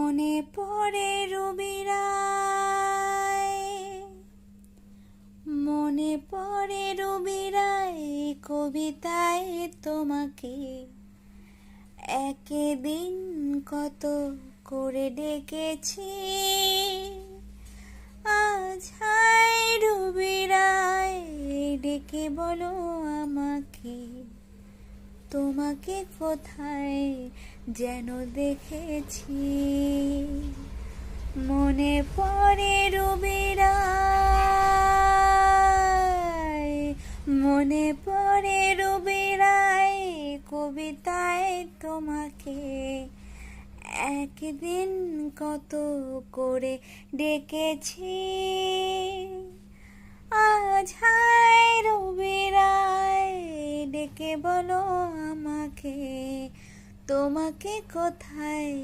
মনে পড়ে রবিরায়, মনে পড়ে রবিরায় কবিতায় তোমাকে একদিন কত করে ডেকেছি। আজ হায় রবিরায় ডেকে বলো আমাকে, তোমাকে কোথায় যেন দেখেছি। মনে পড়ে রবিরায়, মনে পড়ে রবিরায় কবিতায় তোমাকে একদিন কত করে ডেকেছি। আজ হায় রবিরায় ডেকে বলো আমাকে, তোমাকে কোথায়